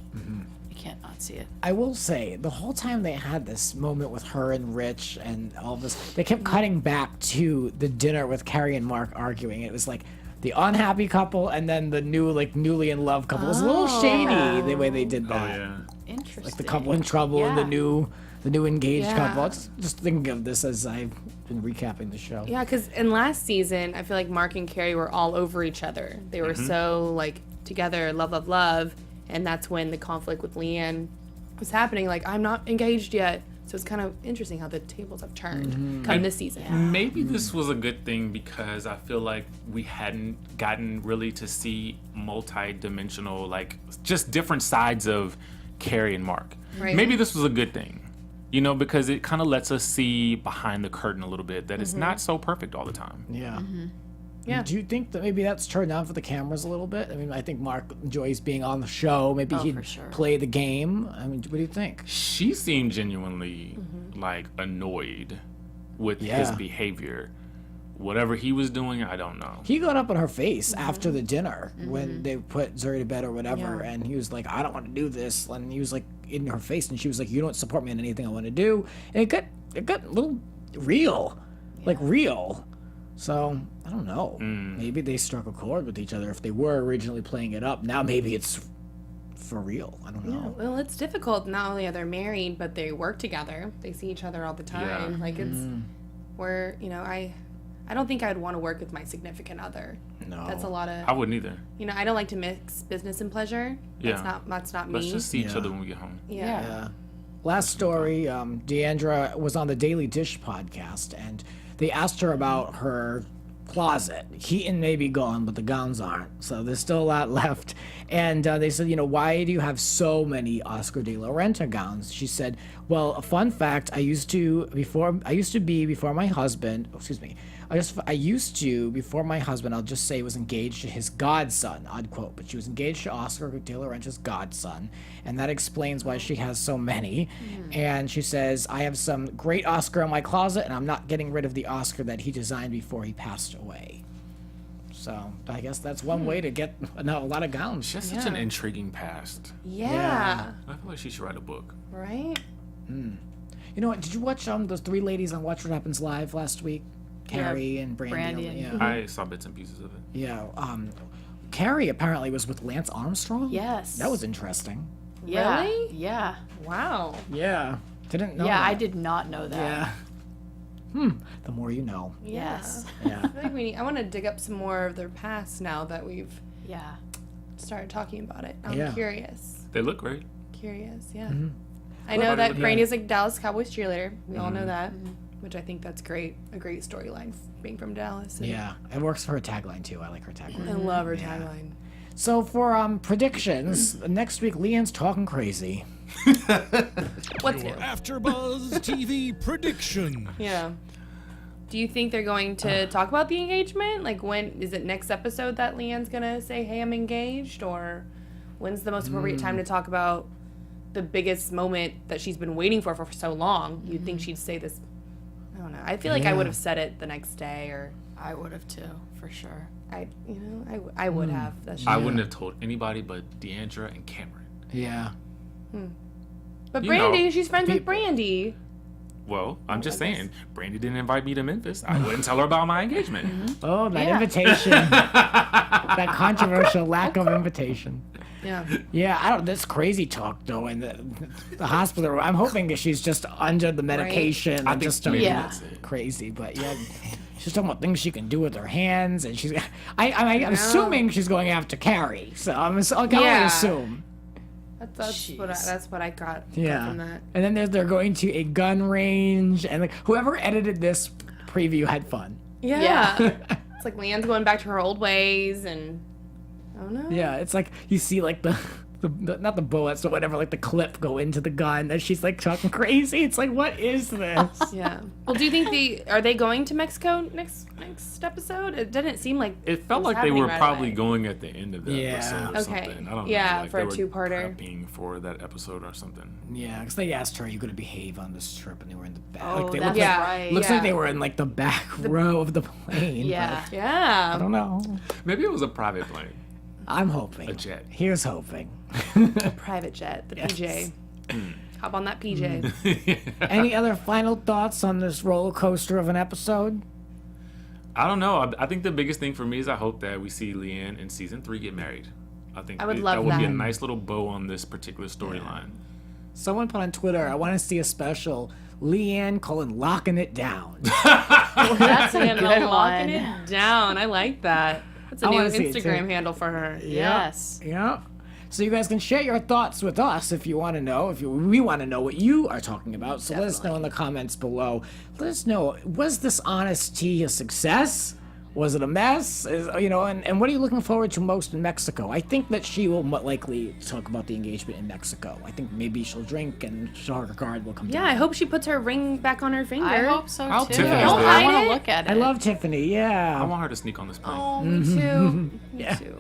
You can't not see it. I will say, the whole time they had this moment with her and Rich and all this, they kept cutting back to the dinner with Cary and Mark arguing. It was like the unhappy couple and then the newly in love couple. It was a little shady the way they did Oh that. yeah. Interesting. Like the couple in trouble and the Yeah. new engaged Yeah. couple. I just thinking of this as I've been recapping the show. Yeah, because in last season, I feel like Mark and Cary were all over each other. They were so like together, love, love, love, and that's when the conflict with LeeAnne was happening. Like, I'm not engaged yet, So it's kind of interesting how the tables have turned come this season. Maybe this was a good thing because I feel like we hadn't gotten really to see multi-dimensional, like just different sides of Cary and Mark. Right. Maybe this was a good thing, you know, because it kind of lets us see behind the curtain a little bit that it's not so perfect all the time. Yeah. Yeah. Do you think that maybe that's turned on for the cameras a little bit? I mean, I think Mark enjoys being on the show. Maybe he'd for sure. play the game. I mean, what do you think? She seemed genuinely like annoyed with his Yeah. behavior. Whatever he was doing, I don't know. He got up in her face after the dinner when they put Zuri to bed or whatever, Yeah. and he was like, "I don't want to do this," and he was like in her face, and she was like, "You don't support me in anything I want to do," and it got a little real, like real. So I don't know. Maybe they struck a chord with each other if they were originally playing it up. Now maybe it's for real. I don't know. Well, it's difficult. Not only are they married, but they work together. They see each other all the time. Yeah. Like it's where, you know, I don't think I'd want to work with my significant other. No. That's a lot of, I wouldn't either. you know, I don't like to mix business and pleasure. That's Yeah. That's not me. Let's just see each Yeah. other when we get home. yeah. Yeah. Last story, Deandra was on the Daily Dish podcast, and they asked her about her closet. Keaton may be gone, but the gowns aren't. So there's still a lot left. And they said, you know, why do you have so many Oscar de la Renta gowns? She said, well, a fun fact, I used to before my husband, before my husband, I'll just say, was engaged to his godson, odd quote, but she was engaged to Oscar de la Renta's godson, and that explains why she has so many. And she says, I have some great Oscar in my closet, and I'm not getting rid of the Oscar that he designed before he passed away. So I guess that's one way to get a lot of gowns. She has such an intriguing past. Yeah. I feel like she should write a book. Right? You know what? Did you watch those three ladies on Watch What Happens Live last week? Cary and Brandi. Brandi and- Yeah. I saw bits and pieces of it. Yeah. Cary apparently was with Lance Armstrong. Yes. That was interesting. Yeah. Really? Yeah. Wow. Yeah. Didn't know. Yeah, that. I did not know that. Yeah. The more you know. Yes. Yeah. I feel like I want to dig up some more of their past now that we've Yeah. started talking about it. I'm Yeah. curious. They look great. Curious, yeah. Mm-hmm. I know that Everybody Brandi is like Dallas Cowboys cheerleader. We all know that, which I think that's great. A great storyline being from Dallas. And Yeah. It works for her tagline too. I like her tagline. I love her tagline. So for predictions, next week Leanne's talking crazy. What's new? Your AfterBuzz TV prediction. Yeah. Do you think they're going to talk about the engagement? Like, when is it next episode that Leanne's gonna say, "Hey, I'm engaged," or when's the most appropriate time to talk about the biggest moment that she's been waiting for so long? You'd think she'd say this. I don't know. I feel like I Yeah. would have said it the next day, or I would have too, for sure. I would have. That's I wouldn't have told anybody but Deandra and Cameron. Yeah. But You Brandi, know, she's friends with Brandi. Well, I'm just saying, Brandi didn't invite me to Memphis. I wouldn't tell her about my engagement. Oh, that Yeah. invitation. That controversial lack of invitation. Yeah. Yeah, I don't. This crazy talk though in the hospital room. I'm hoping that she's just under the medication I and think just maybe Yeah. that's it. crazy. But yeah, she's talking about things she can do with her hands, and she's. I'm assuming she's going after Cary, so I can only Yeah. assume. That's what I got Yeah, from that. and then they're going to a gun range, and like whoever edited this preview had fun. Yeah. Yeah. It's like Leanne's going back to her old ways, and I don't know. Yeah, it's like you see like the not the bullets but whatever, like the clip go into the gun, and she's like talking crazy. It's like, what is this? Yeah. Well, do you think are they going to Mexico next episode? It didn't seem like It felt was like they happening were right probably away. going at the end of the Yeah. episode or Okay. something. I don't Yeah, know. Like for a they were two-parter. prepping for that episode or something. Yeah, because they asked her, "Are you going to behave on this trip?" And they were in the back. Oh, like, they that's looked Yeah. right. looks Yeah. like they were in like the back row of the plane. Yeah. but I Yeah. don't know. Maybe it was a private plane. I'm hoping. A jet. Here's hoping. Private jet, the PJ. Hop on that PJ. Any other final thoughts on this roller coaster of an episode? I don't know. I think the biggest thing for me is I hope that we see LeeAnne in season 3 get married. I think I would that love would be a that. nice little bow on this particular storyline. Someone put on Twitter, "I want to see a special LeeAnne locking it down." That's a And good locking one. it down. I like that. That's a I new wanna see it, too. Instagram handle for her. Yes. Yeah. So you guys can share your thoughts with us if you want to know. We want to know what you are talking about. So let us know in the comments below. Let us know, was this honest tea a success? Was it a mess? And what are you looking forward to most in Mexico? I think that she will likely talk about the engagement in Mexico. I think maybe she'll drink and her card will come down. Yeah, I hope she puts her ring back on her finger. I hope so too. Tiffany's I there. want to look at it. I love Tiffany, yeah. I want her to sneak on this plane. Oh, me too. Me too.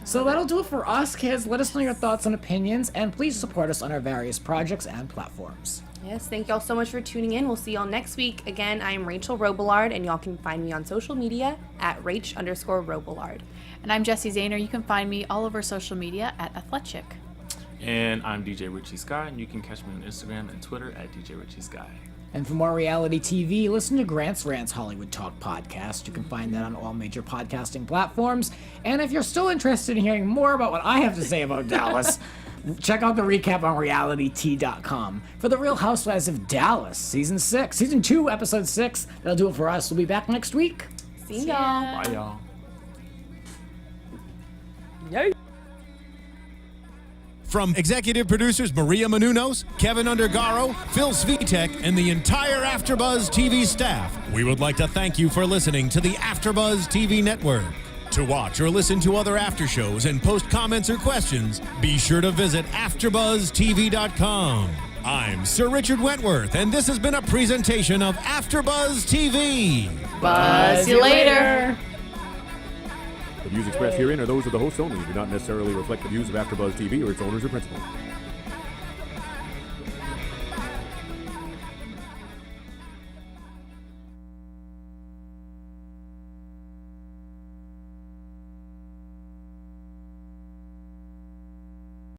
So that'll do it for us, kids. Let us know your thoughts and opinions, and please support us on our various projects and platforms. Yes, thank y'all so much for tuning in. We'll see y'all next week. Again, I'm Rachel Robillard, and y'all can find me on social media at Rach_Robillard. And I'm Jessie Zahner. You can find me all over social media at Athletic. And I'm DJ Richie Skye, and you can catch me on Instagram and Twitter at DJ Richie Skye. And for more reality TV, listen to Grant's Rants Hollywood Talk podcast. You can find that on all major podcasting platforms. And if you're still interested in hearing more about what I have to say about Dallas, check out the recap on realityt.com for the Real Housewives of Dallas, Season 2, Episode 6. That'll do it for us. We'll be back next week. See y'all. Bye, y'all. Yay. From executive producers Maria Menounos, Keven Undergaro, Phil Svitek, and the entire AfterBuzz TV staff, we would like to thank you for listening to the AfterBuzz TV network. To watch or listen to other after shows and post comments or questions, be sure to visit AfterBuzzTV.com. I'm Sir Richard Wentworth, and this has been a presentation of AfterBuzz TV. Buzz you later. The views expressed herein are those of the hosts only and do not necessarily reflect the views of AfterBuzz TV or its owners or principals.